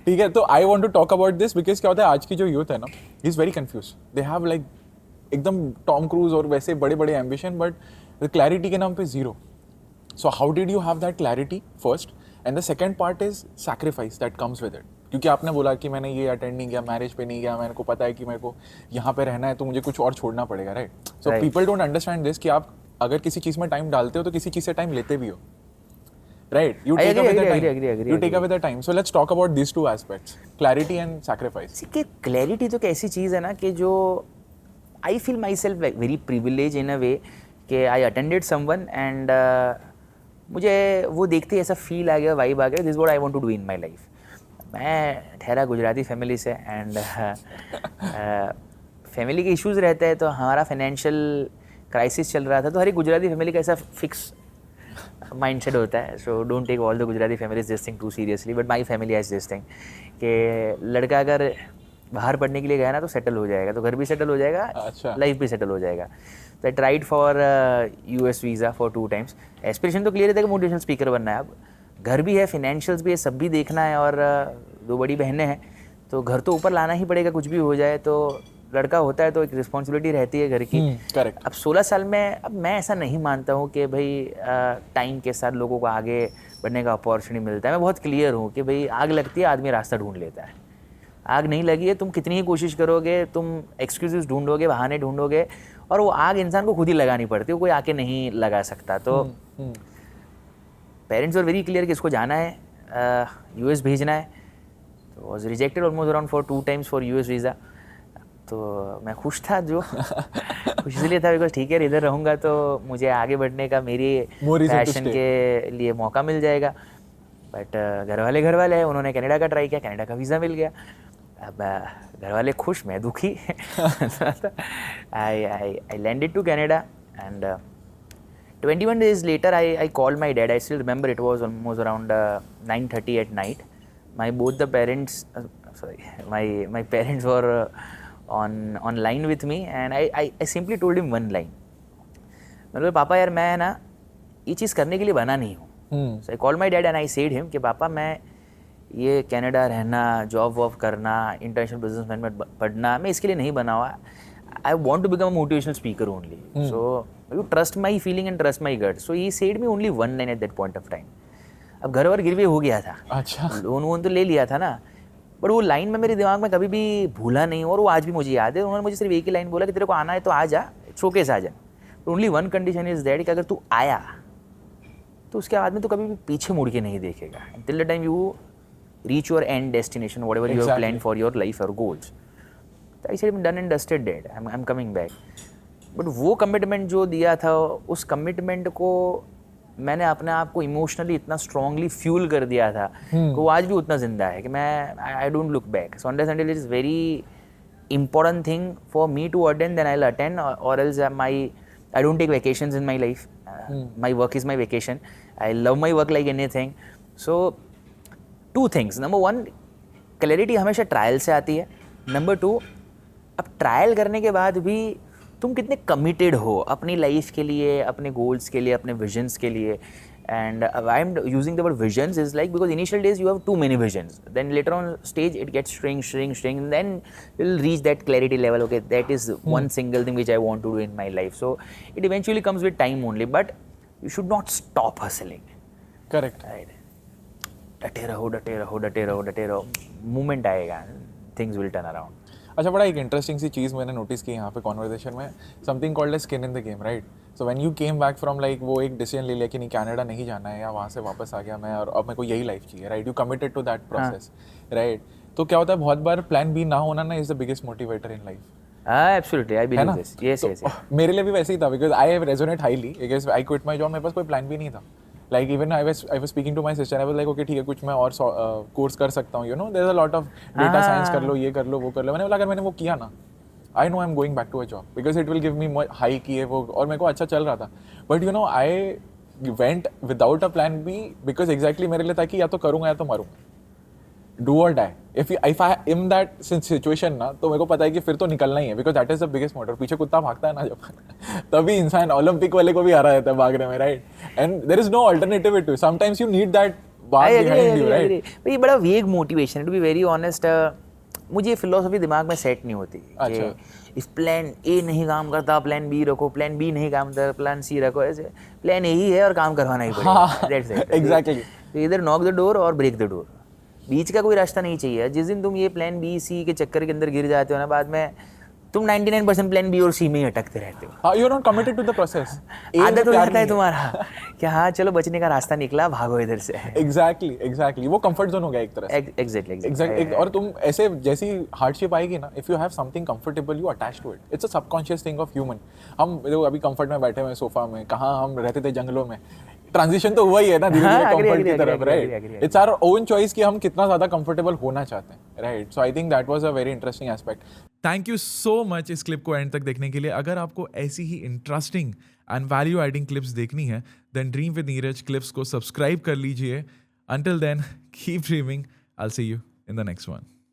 ठीक है, तो I want to talk about this because क्या होता है आज की जो यूथ है ना, he is very confuse. They have like एकदम टॉम क्रूज और वैसे बड़े बड़े एम्बिशन, बट क्लैरिटी के नाम पे zero. So how did you have that clarity first? And the second part is sacrifice that comes with it. क्योंकि आपने बोला कि मैंने ये अटेंड नहीं किया, मैरिज पे नहीं गया, मेरे को पता है कि मेरे को यहाँ पे रहना है तो मुझे कुछ और छोड़ना पड़ेगा, right? So people don't understand this कि आप अगर किसी चीज़ में टाइम डालते हो तो किसी चीज़ से टाइम लेते भी हो, right? You take up with the time. You take up with the time. So let's talk about these two aspects, clarity and sacrifice. कि क्लैरिटी तो कैसी चीज़ है ना कि जो आई फील माई सेल्फ very privilege in a way कि आई अटेंडेड समवन एंड मुझे वो देखते ही ऐसा फील आ गया, वाइब आ गया, this what I want to do in my life. मैं ठहरा गुजराती फैमिली से एंड फैमिली के इश्यूज़ रहते हैं, तो हमारा फाइनेंशियल क्राइसिस चल रहा था, तो हर एक गुजराती फैमिली का ऐसा फिक्स माइंडसेट होता है. So don't take all the Gujarati families this thing too seriously, but my family has this thing कि लड़का अगर बाहर पढ़ने के लिए गया ना तो सेटल हो जाएगा, तो घर भी सेटल हो जाएगा, अच्छा. लाइफ भी सेटल हो जाएगा. तो I tried for US visa for 2 times. Aspiration तो क्लियर है कि मोटिवेशनल स्पीकर बनना है. अब घर भी है, फाइनेंशियल्स भी है, सब भी देखना है, और 2 बड़ी बहनें हैं, तो घर तो ऊपर लाना ही पड़ेगा, कुछ भी हो जाए. तो लड़का होता है तो एक रिस्पॉन्सिबिलिटी रहती है घर की. करेक्ट. अब 16 साल में अब मैं ऐसा नहीं मानता हूँ कि भाई टाइम के साथ लोगों को आगे बढ़ने का अपॉर्चुनिटी मिलता है. मैं बहुत क्लियर हूँ कि भाई आग लगती है, आदमी रास्ता ढूंढ लेता है. आग नहीं लगी है, तुम कितनी ही कोशिश करोगे, तुम एक्सक्यूजेस ढूंढोगे, बहाने ढूंढोगे, और वो आग इंसान को खुद ही लगानी पड़ती है, वो कोई आके नहीं लगा सकता. तो पेरेंट्स वर वेरी क्लियर कि इसको जाना है, US भेजना है. तो was rejected almost around for 2 times for US visa. तो मैं खुश था, जो खुश इसलिए था बिकॉज ठीक है इधर रहूँगा तो मुझे आगे बढ़ने का, मेरी पैशन के लिए मौका मिल जाएगा. बट घर वाले हैं, उन्होंने कनाडा का ट्राई किया, कनाडा का वीज़ा मिल गया. अब घर वाले खुश, मैं दुखी. I landed to Canada and 21 days later I called my dad. I still remember it was almost around 9:30 at night. My parents were on line with me and I simply told him one line. मैंने बोला पापा यार मैं ना ये चीज़ करने के लिए बना नहीं हूँ. So I called my dad and I said him कि पापा मैं ये कनाडा रहना, जॉब वॉब करना, इंटरनेशनल बिजनेस मैनेजमेंट पढ़ना, मैं इसके लिए नहीं बना हुआ. I want to become a motivational speaker only. So you trust my feeling and trust my gut. So he said me only one line at that point of time. अब घर वर गिरवी हो गया था, अच्छा, लोन वोन तो ले लिया था ना, बट वो लाइन में मेरे दिमाग में कभी भी भूला नहीं, और वो आज भी मुझे याद है. उन्होंने मुझे सिर्फ एक ही लाइन बोला कि तेरे को आना है तो आ जा, शोकेस आ जा. Only one condition is that कि अगर तू आया तो उसके बाद में तो कभी भी पीछे मुड़ के नहीं देखेगा. Till the time you reach your end destination, whatever you have planned for your life or goals. So I said I'm done and dusted, Dad. I'm coming back. But वो commitment जो दिया था, उस commitment को मैंने अपने आप को इमोशनली इतना स्ट्रांगली फ्यूल कर दिया था कि वो आज भी उतना जिंदा है कि मैं I don't look back. So unless until it is very important thing for me to attend, then I'll attend, or else I don't take vacations in my life. My work is my vacation. I love my work like anything. So 2 things. Number 1, clarity हमेशा trial से आती है. Number 2, अब trial करने के बाद भी तुम कितने कमिटेड हो अपनी लाइफ के लिए, अपने गोल्स के लिए, अपने विजन्स के लिए. And I am using the word visions is like because initial days you have too many visions, then later on stage it gets shrink, then you will reach that clarity level. Okay, that is one single thing which I want to do in my life. So it eventually comes with time only, but you should not stop hustling. Correct. डटे रहो, movement आएगा, things will turn around. अच्छा, बड़ा एक interesting सी चीज़ मैंने notice की यहाँ पे कॉन्वर्सेशन में, something called as skin in the game, right? So when you came back from like वो एक डिसीजन ले लिया कि नहीं कनाडा नहीं जाना है, या वहाँ से वापस आ गया मैं और अब मेरे को यही लाइफ चाहिए, right? You committed to that process, right? तो क्या होता है बहुत बार प्लान बी ना होना ना is the biggest motivator in life. Absolutely, I believe this. Yes. मेरे लिए भी वैसे ही था because I have resonate highly because I quit my job. मेरे पास कोई प्लान भी नहीं था. Like even I was speaking to my sister. I was like, okay, ठीक है, कुछ मैं और कोर्स कर सकता हूँ. You know, there's a lot of data science कर लो, ये कर लो, वो कर लो. मैंने बोला अगर मैंने वो किया ना, I know I'm going back to a job because it will give me more high की है वो, और मेरे को अच्छा चल रहा था. But you know, I went without a plan B because exactly मेरे लिए था कि या तो करूँगा या तो मरूँगा. Do or die. If I am that situation ना, तो मेरे को पता है कि फिर तो निकलना ही है because that is the biggest motor. पीछे कुत्ता भागता है ना जब तभी इंसान ओलंपिक वाले को भी हरा रहता है भागने में, right? And there is no alternative to it. Sometimes you need that बात behind you, right? भाई ये बड़ा वेग मोटिवेशन है, टू बी वेरी ऑनेस्ट। मुझे फिलोसफी दिमाग में सेट नहीं होती अच्छा। कि इफ प्लान ए नहीं काम करता प्लान बी रखो, प्लान बी नहीं काम करता प्लान सी रखो। ऐसे प्लान ए ही है और काम करवाना ही पड़ेगा। That's it. Exactly. तो इधर नॉक द डोर और ब्रेक द डोर, बीच का कोई रास्ता नहीं चाहिए। जिस दिन तुम ये प्लान बी सी के चक्कर के अंदर गिर जाते हो ना, बाद में तुम 99% प्लान बी और सी में ही अटकते रहते हो। You're not committed to the process. आदत हो जाता है तुम्हारा कि हाँ चलो बचने का रास्ता निकला, भागो इधर से। Exactly. वो कंफर्ट जोन हो गया एक तरह से। एग्जैक्टली। और तुम ऐसे जैसी हार्डशिप आएगी ना, if you have something comfortable you attach to it. It's a subconscious thing of human. हम देखो अभी कंफर्ट में बैठे हुए सोफा में, कहाँ हम रहते थे जंगलों में। ट्रांजिशन तो हुआ ही है ना धीरे धीरे कंफर्ट की तरफ, right? It's our own choice कि हम कितना ज्यादा कंफर्टेबल होना चाहते हैं, right? So I think that was a very interesting aspect. Thank you so much इस क्लिप को एंड तक देखने के लिए। अगर आपको ऐसी ही interesting and value adding clips देखनी है then dream with Neeraj clips को सब्सक्राइब कर लीजिए। Until then keep dreaming. I will see you in the next one.